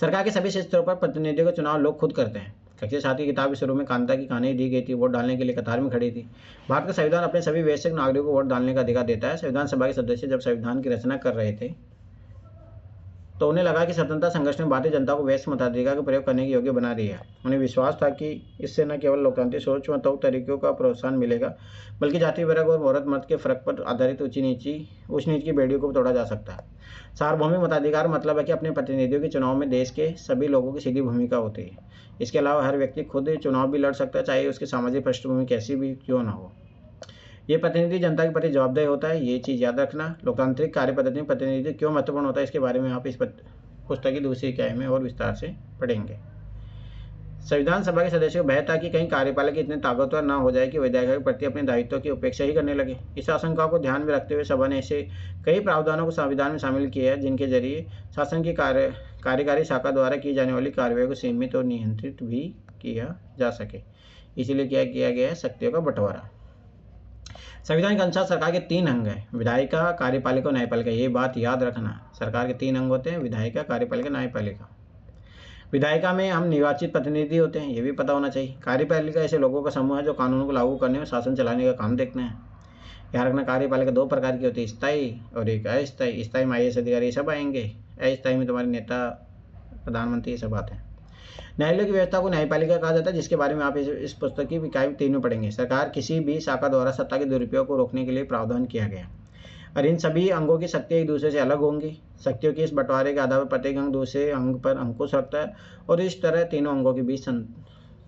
A: सरकार के सभी स्तरों पर प्रतिनिधियों का चुनाव लोग खुद करते हैं। कक्षा 7 की किताब शुरू में कांता की कहानी दी गई थी, वोट डालने के लिए कतार में खड़ी थी। भारत का संविधान अपने सभी वयस्क नागरिकों को वोट डालने का अधिकार देता है। संविधान सभा के सदस्य जब संविधान की रचना कर रहे थे तो उन्हें लगा कि स्वतंत्रता संघर्ष ने भारतीय जनता को वयस्क मताधिकार का प्रयोग करने के योग्य बना दिया है। उन्हें विश्वास था कि इससे न केवल लोकतांत्रिक सोच व तरीकों का प्रोत्साहन मिलेगा, बल्कि जाति वर्ग और औरत मत के फर्क पर आधारित उच्च नीच की बेड़ियों को तोड़ा जा सकता है। सार्वभौमिक मताधिकार मतलब है कि अपने प्रतिनिधियों के चुनाव में देश के सभी लोगों की सीधी भूमिका होती है। इसके अलावा हर व्यक्ति खुद चुनाव भी लड़ सकता है, चाहे उसकी सामाजिक पृष्ठभूमि कैसी भी क्यों न हो। ये प्रतिनिधि जनता के प्रति जवाबदेह होता है, ये चीज़ याद रखना। लोकतांत्रिक कार्य पद्धति में प्रतिनिधि क्यों महत्वपूर्ण होता है, इसके बारे में आप इस पुस्तक की दूसरी इकाई में और विस्तार से पढ़ेंगे। संविधान सभा के सदस्यों को भय था कि कहीं कार्यपालक इतने ताकतवर न हो जाए कि विधायकों के प्रति अपने दायित्व की उपेक्षा ही करने लगे। इस आशंका को ध्यान में रखते हुए सभा ने ऐसे कई प्रावधानों को संविधान में शामिल किया है जिनके जरिए शासन की कार्यकारी शाखा द्वारा की जाने वाली कार्रवाई को सीमित और नियंत्रित भी किया जा सके। इसीलिए क्या किया गया है, शक्तियों का बंटवारा। संविधान के अनुसार सरकार के 3 अंग हैं, विधायिका, कार्यपालिका और न्यायपालिका। ये बात याद रखना, सरकार के 3 अंग होते हैं, विधायिका, कार्यपालिका, न्यायपालिका। विधायिका में हम निर्वाचित प्रतिनिधि होते हैं, ये भी पता होना चाहिए। कार्यपालिका ऐसे लोगों का समूह है जो कानूनों को लागू करने और शासन चलाने का काम देखते हैं। याद रखना, कार्यपालिका 2 प्रकार की होती है, स्थायी और एक अस्थायी। स्थायी में IAS अधिकारी सब आएंगे, अस्थायी में तुम्हारे नेता, प्रधानमंत्री, ये सब आते हैं। न्यायालय की व्यवस्था को न्यायपालिका कहा जाता है, जिसके बारे में आप इस पुस्तक की इकाई 3 में पढ़ेंगे। सरकार किसी भी शाखा द्वारा सत्ता के दुरुपयोग को रोकने के लिए प्रावधान किया गया और इन सभी अंगों की शक्तियाँ एक दूसरे से अलग होंगी। शक्तियों के इस बंटवारे के आधार पर प्रत्येक अंग दूसरे अंग पर अंकुश रखता है और इस तरह तीनों अंगों के बीच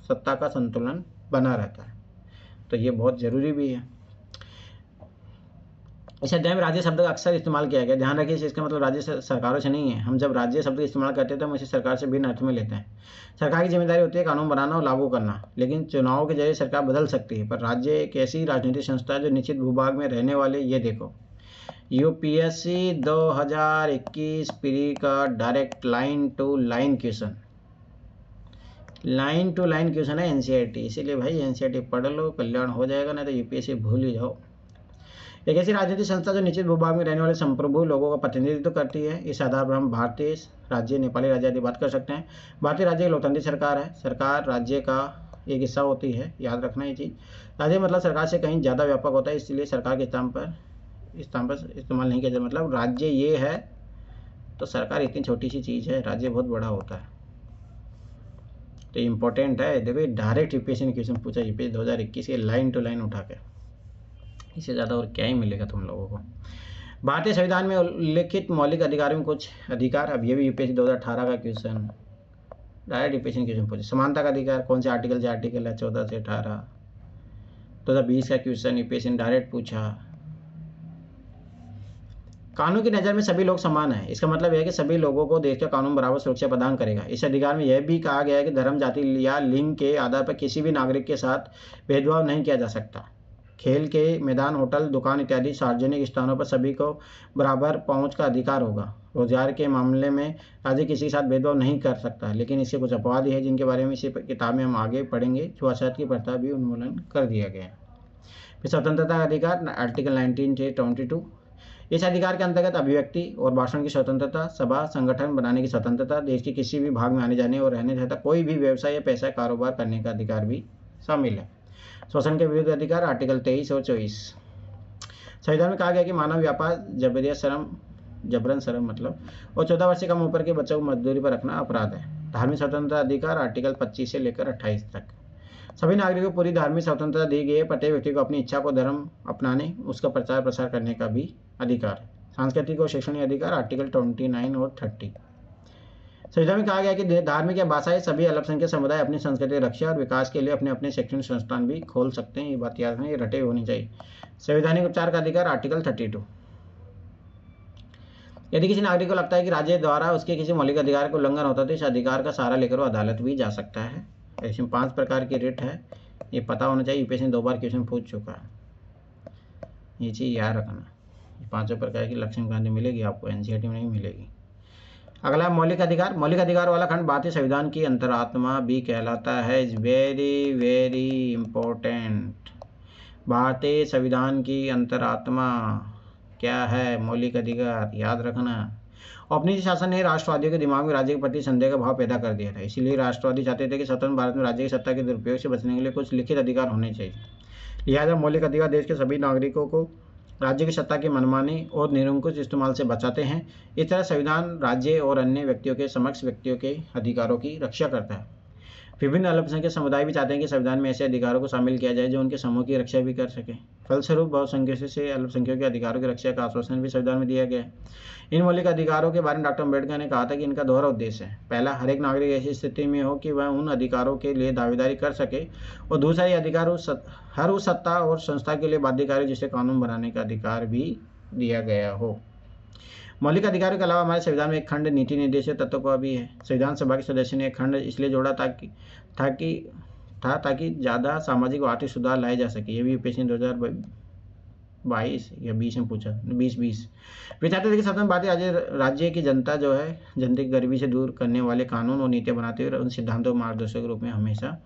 A: सत्ता का संतुलन बना रहता है। तो ये बहुत जरूरी भी है। इस अध्याय में राज्य शब्द का अक्सर इस्तेमाल किया गया। ध्यान रखिए, इसका मतलब राज्य सरकारों से नहीं है। हम जब राज्य शब्द का इस्तेमाल करते हैं तो हम इसे सरकार से भिन्न अर्थ में लेते हैं। सरकार की जिम्मेदारी होती है कानून बनाना और लागू करना, लेकिन चुनाव के जरिए सरकार बदल सकती है। पर राज्य एक ऐसी राजनीतिक संस्था है जो निश्चित भूभाग में रहने वाले, ये देखो यूपीएससी 2021 प्री का direct line to line question है एनसीईआरटी। इसीलिए भाई एनसीईआरटी पढ़ लो, कल्याण हो जाएगा, नहीं तो यूपीएससी भूल ही जाओ। एक ऐसी राजनीतिक संस्था जो निश्चित भूभाग में रहने वाले संप्रभु लोगों का प्रतिनिधित्व करती है। इस आधार पर हम भारतीय राज्य, नेपाली राज्य आदि बात कर सकते हैं। भारतीय राज्य एक लोकतांत्रिक सरकार है। सरकार राज्य का एक हिस्सा होती है, याद रखना ये चीज़। राज्य मतलब सरकार से कहीं ज़्यादा व्यापक होता है, इसलिए सरकार के स्थान पर इस्तेमाल नहीं किया जाता। मतलब राज्य ये है तो सरकार इतनी छोटी सी चीज़ है, राज्य बहुत बड़ा होता है। तो इम्पोर्टेंट है। देखो डायरेक्ट यूपीएससी ने क्वेश्चन पूछा, यूपीएससी 2021 के लाइन टू लाइन उठा के, इससे ज़्यादा और क्या ही मिलेगा तुम लोगों को। भारतीय संविधान में उल्लिखित मौलिक अधिकारों में कुछ अधिकार, अब ये भी यूपीएससी 2018 का क्वेश्चन, डायरेक्ट यूपीएससी क्वेश्चन पूछे। समानता का अधिकार कौन से आर्टिकल से आर्टिकल है, 14 से 18। 2020 का क्वेश्चन यूपीएससी ने डायरेक्ट पूछा। कानून की नज़र में सभी लोग समान हैं, इसका मतलब यह है कि सभी लोगों को देश का कानून बराबर सुरक्षा प्रदान करेगा। इस अधिकार में यह भी कहा गया है कि धर्म, जाति या लिंग के आधार पर किसी भी नागरिक के साथ भेदभाव नहीं किया जा सकता। खेल के मैदान, होटल, दुकान इत्यादि सार्वजनिक स्थानों पर सभी को बराबर पहुंच का अधिकार होगा। रोजगार के मामले में राज्य किसी के साथ भेदभाव नहीं कर सकता, लेकिन इसके कुछ अपवाद है जिनके बारे में इसी किताब में हम आगे पढ़ेंगे। छुआछूत की प्रथा भी उन्मूलन कर दिया गया है। फिर स्वतंत्रता का अधिकार, आर्टिकल 19 से 22। इस अधिकार के अंतर्गत अभिव्यक्ति और भाषण की स्वतंत्रता, सभा संगठन बनाने की स्वतंत्रता, देश के किसी भी भाग में आने जाने और रहने तथा कोई भी व्यवसाय या पैसा कारोबार करने का अधिकार भी शामिल है। शोषण के विरुद्ध अधिकार, आर्टिकल 23 और 24। संविधान में कहा गया कि मानव व्यापार, जबरन श्रम मतलब और 14 वर्ष से कम उम्र के बच्चों को मजदूरी पर रखना अपराध है। धार्मिक स्वतंत्रता अधिकार, आर्टिकल 25 से लेकर 28 तक। सभी नागरिकों को पूरी धार्मिक स्वतंत्रता दी गई है। प्रत्येक व्यक्ति को अपनी इच्छा को धर्म अपनाने, उसका प्रचार प्रसार करने का भी अधिकार है। सांस्कृतिक और शैक्षणिक अधिकार, आर्टिकल 29 और 30। संविधान में कहा गया कि धार्मिक या भाषाएं सभी अल्पसंख्यक समुदाय अपनी संस्कृति की रक्षा और विकास के लिए अपने अपने शैक्षणिक संस्थान भी खोल सकते हैं। ये बात याद रखना, ये रटे होनी चाहिए। संवैधानिक उपचार का अधिकार, आर्टिकल 32। यदि किसी नागरिक को लगता है कि राज्य द्वारा उसके किसी मौलिक अधिकार का उल्लंघन होता है तो इस अधिकार का सहारा लेकर वो अदालत भी जा सकता है। ऐसे 5 प्रकार की रिट है, ये पता होना चाहिए। यूपीएससी ने 2 बार क्वेश्चन पूछ चुका है, ये चीज़ याद रखना। पांचों प्रकार की लक्ष्मण क्रांति मिलेगी आपको, एनसीईआरटी में नहीं मिलेगी। अगला मौलिक अधिकार। मौलिक अधिकार वाला खंड भारतीय संविधान की अंतरात्मा भी कहलाता है। Is very very important. भारतीय संविधान की अंतरात्मा क्या है? मौलिक अधिकार, याद रखना। औपनिवेशिक शासन ने राष्ट्रवादियों के दिमाग में राज्य के प्रति संदेह का भाव पैदा कर दिया था। इसीलिए राष्ट्रवादी चाहते थे कि स्वतंत्र भारत में राज्य की सत्ता के दुरुपयोग से बचने के लिए कुछ लिखित अधिकार होने चाहिए। लिहाजा मौलिक अधिकार देश के सभी नागरिकों को राज्य की सत्ता के मनमानी और निरंकुश इस्तेमाल से बचाते हैं। इस तरह संविधान राज्य और अन्य व्यक्तियों के समक्ष व्यक्तियों के अधिकारों की रक्षा करता है। विभिन्न अल्पसंख्यक समुदाय भी चाहते हैं कि संविधान में ऐसे अधिकारों को शामिल किया जाए जो उनके समूह की रक्षा भी कर सके। फलस्वरूप बहुसंख्यकों से अल्पसंख्यकों के अधिकारों की रक्षा का आश्वासन भी संविधान में दिया गया है। इन मौलिक अधिकारों के बारे में डॉक्टर अम्बेडकर ने कहा था कि इनका दोहरा उद्देश्य है। पहला, हर एक नागरिक ऐसी स्थिति में हो कि वह उन अधिकारों के लिए दावेदारी कर सके, और दूसरा, ये अधिकार हर उस सत्ता और संस्था के लिए बाध्यकारी जिसे कानून बनाने का अधिकार भी दिया गया हो। मौलिक अधिकारों के अलावा हमारे संविधान में एक खंड नीति निर्देशित तत्वों का भी है। संविधान सभा के सदस्य ने एक खंड इसलिए जोड़ा ताकि ज़्यादा सामाजिक और आर्थिक सुधार लाए जा सके। ये भी यूपीएससी 2022 या 20 में पूछा, 2020। वे चाहते थे कि स्वतंत्र भारतीय राज्य की जनता जो है, जनता की गरीबी से दूर करने वाले कानून और नीतियाँ बनाते हुए उन सिद्धांतों को मार्गदर्शक के रूप में हमेशा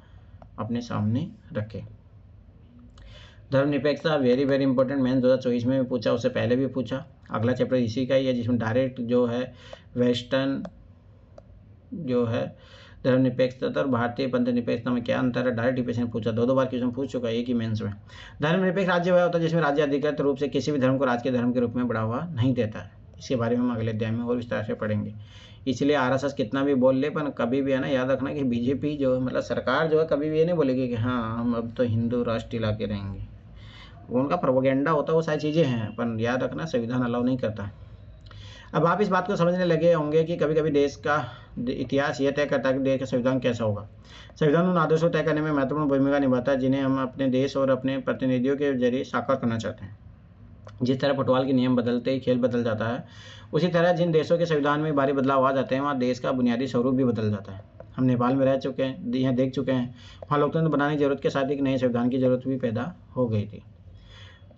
A: अपने सामने रखे। धर्मनिरपेक्षता वेरी वेरी इंपॉर्टेंट। मैंने 2024 में भी पूछा, उससे पहले भी पूछा। अगला चैप्टर इसी का ही है, जिसमें डायरेक्ट जो है वेस्टर्न जो है धर्मनिरपेक्षता और भारतीय पंथ निरपेक्षता में क्या अंतर है, डायरेक्ट यूपीएससी ने पूछा। दो बार क्वेश्चन पूछ चुका है एक ही मेंस में। धर्मनिरपेक्ष राज्य वह होता है जिसमें राज्य अधिकृत रूप से किसी भी धर्म को राजकीय धर्म के रूप में बढ़ावा नहीं देता है। इसके बारे में हम अगले अध्याय में और विस्तार से पढ़ेंगे। इसलिए आरएसएस कितना भी बोल ले, पर कभी भी है ना, याद रखना कि बीजेपी जो मतलब सरकार जो है कभी भी ये नहीं बोलेगी कि हाँ हम अब तो हिंदू राष्ट्र इलाके रहेंगे। वो उनका प्रोपेगेंडा होता है, वो सारी चीज़ें हैं, पर याद रखना संविधान अलाउ नहीं करता। अब आप इस बात को समझने लगे होंगे कि कभी कभी देश का इतिहास यह तय करता है कि देश का संविधान कैसा होगा। संविधान उन आदर्शों तय करने में महत्वपूर्ण भूमिका निभाता है जिन्हें हम अपने देश और अपने प्रतिनिधियों के जरिए साकार करना चाहते हैं। जिस तरह फुटबॉल के नियम बदलते ही खेल बदल जाता है, उसी तरह जिन देशों के संविधान में भारी बदलाव आ जाते हैं वहाँ देश का बुनियादी स्वरूप भी बदल जाता है। हम नेपाल में रह चुके हैं, यहाँ देख चुके हैं। वहाँ लोकतंत्र बनाने की जरूरत के साथ एक नए संविधान की जरूरत भी पैदा हो गई थी।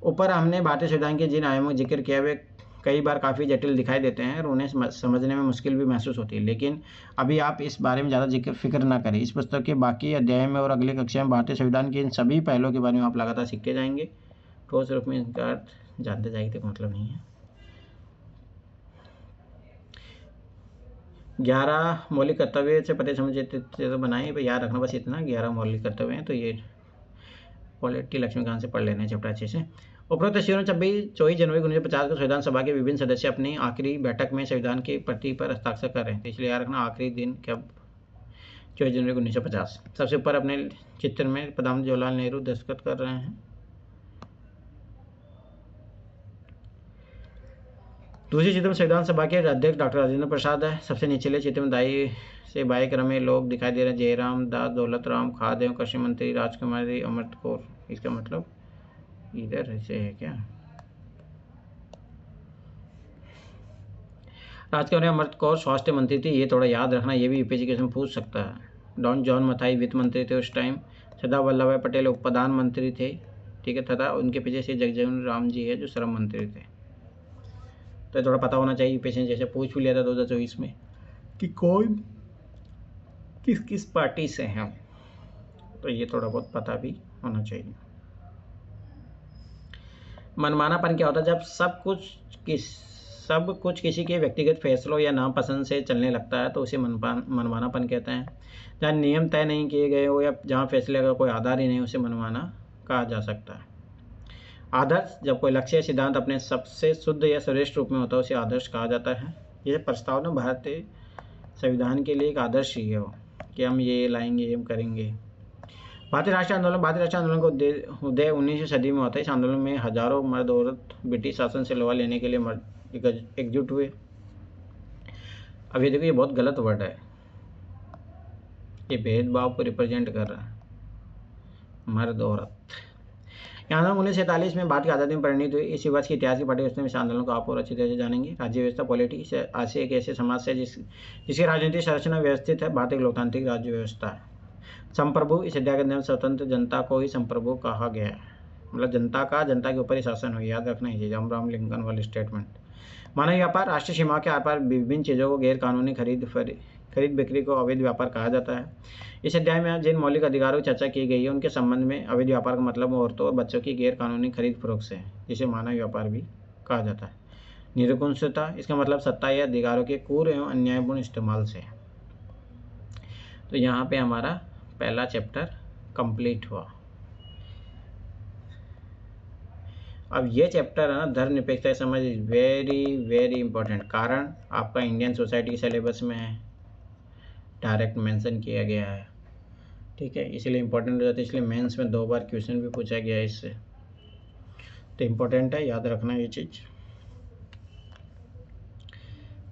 A: ऊपर हमने भारतीय संविधान के जिन आयामों का जिक्र किया वे कई बार काफ़ी जटिल दिखाई देते हैं और उन्हें समझने में मुश्किल भी महसूस होती है, लेकिन अभी आप इस बारे में ज़्यादा फिक्र ना करें। इस पुस्तक के बाकी अध्याय में और अगले कक्षा में भारतीय संविधान के इन सभी पहलुओं के बारे में आप लगातार सीखते जाएंगे। ठोस रूप में इनका अर्थ जानते जाएंगे तो मतलब नहीं है। 11 मौलिक कर्तव्य से पते समझे बनाए, याद रखना बस इतना, 11 मौलिक कर्तव्य हैं। तो ये पॉलिटी लक्ष्मीकांत से पढ़ लेना है चैप्टर अच्छे से। उपरोक्त शिविर में 24 जनवरी 1950 को संविधान सभा के विभिन्न सदस्य अपनी आखिरी बैठक में संविधान की प्रति पर हस्ताक्षर कर रहे हैं। तो इसलिए याद रखना आखिरी दिन कब, 24 जनवरी 1950। सबसे ऊपर अपने चित्र में प्रधानमंत्री जवाहरलाल नेहरू दस्तखत कर रहे हैं। दूसरे चित्र में संविधान सभा के अध्यक्ष डॉक्टर राजेंद्र प्रसाद है। सबसे निचले चित्र में दाई से बाएं क्रम में लोग दिखाई दे रहे हैं। जयराम दास, दौलत राम, खाद्य एवं कृषि मंत्री राजकुमारी अमृत कौर। इसका मतलब इधर ऐसे है क्या, राजकुमारी अमृत कौर स्वास्थ्य मंत्री थी, ये थोड़ा याद रखना, ये भी यूपीएससी में पूछ सकता है। डॉन जॉन मथाई वित्त मंत्री थे उस टाइम। सरदार वल्लभ भाई पटेल उप प्रधानमंत्री थे, ठीक है, तथा उनके पीछे से जगजीवन राम जी है जो श्रम मंत्री थे। तो थोड़ा पता होना चाहिए यूपीएससी जैसे पूछ भी लिया था 2024 में कि कौन किस किस पार्टी से हैं, तो ये थोड़ा बहुत पता भी होना चाहिए। मनमानापन क्या होता है? जब सब कुछ किसी के व्यक्तिगत फैसलों या नापसंद से चलने लगता है तो उसे मनमानापन कहते हैं। जहाँ नियम तय नहीं किए गए हो या जहाँ फैसले का कोई आधार ही नहीं, उसे मनमाना कहा जा सकता है। आदर्श, जब कोई लक्ष्य या सिद्धांत अपने सबसे शुद्ध या श्रेष्ठ रूप में होता है उसे आदर्श कहा जाता है। यह प्रस्तावना भारतीय संविधान के लिए एक आदर्श ही है कि हम ये लाएंगे, हम करेंगे। भारतीय राष्ट्रीय आंदोलन का उदय 19वीं सदी में होता है। इस आंदोलन में हजारों मर्द औरत ब्रिटिश शासन से लोहा लेने के लिए एकजुट हुए। अब ये देखो, ये बहुत गलत वर्ड है, ये भेदभाव को रिप्रेजेंट कर रहा है, मर्द औरत। आंदोलन 1947 में भारत की आज़ादी में परिणित हुई। इसी वर्ष के इतिहास की पाठ्यपुस्तक में इस आंदोलन को आप और अच्छी तरह से जानेंगे। राज्य व्यवस्था पॉलिटिक्स आज से एक ऐसे समाज से जिसकी राजनीतिक संरचना व्यवस्थित है। भारत एक लोकतांत्रिक राज्य व्यवस्था है। संप्रभु, इस अध्याय के अंदर स्वतंत्र जनता को ही संप्रभु कहा गया है। मतलब जनता के ऊपर ही शासन हो, याद रखना ये चीज़, अब्राहम लिंकन वाली स्टेटमेंट। मानव व्यापार राष्ट्रीय सीमा के आर पार विभिन्न चीज़ों को गैर कानूनी खरीद बिक्री को अवैध व्यापार कहा जाता है। इस अध्याय में जिन मौलिक अधिकारों की चर्चा की गई है उनके संबंध में अवैध व्यापार का मतलब औरतों और बच्चों की गैर कानूनी खरीद फरोख्त से है, जिसे मानव व्यापार भी कहा जाता है। निरंकुशता, इसका मतलब सत्ता या अधिकारों के क्रूर एवं अन्यायपूर्ण इस्तेमाल से। तो यहाँ पे हमारा पहला चैप्टर कंप्लीट हुआ। अब ये चैप्टर है ना, धर्मनिरपेक्षता समझ, वेरी वेरी इंपॉर्टेंट। कारण आपका इंडियन सोसाइटी के सिलेबस में है, डायरेक्ट मेंशन किया गया है, ठीक है, इसलिए इंपॉर्टेंट हो जाता है। इसलिए मेंस में 2 बार क्वेश्चन भी पूछा गया है इससे, तो इम्पोर्टेंट है, याद रखना ये चीज़।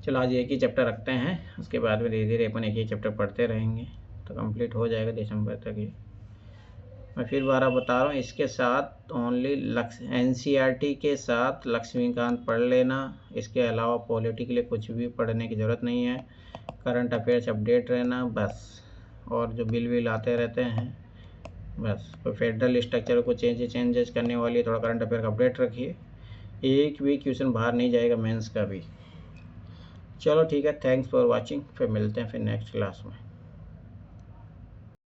A: चलो आज एक ही चैप्टर रखते हैं, उसके बाद में धीरे धीरे अपन एक ही चैप्टर पढ़ते रहेंगे, तो कंप्लीट हो जाएगा दिसंबर तक ये। मैं फिर बार बता रहा हूँ, इसके साथ ओनली NCERT के साथ लक्ष्मीकांत पढ़ लेना, इसके अलावा पॉलिटी के लिए कुछ भी पढ़ने की ज़रूरत नहीं है। करंट अफेयर्स अपडेट रहना बस, और जो बिल आते रहते हैं बस। तो फेडरल स्ट्रक्चर को चेंजेस करने वाली थोड़ा करंट अफेयर का अपडेट रखिए, एक भी क्वेश्चन बाहर नहीं जाएगा मेंस का भी। चलो ठीक है, थैंक्स फॉर वाचिंग, फिर मिलते हैं फिर नेक्स्ट क्लास में।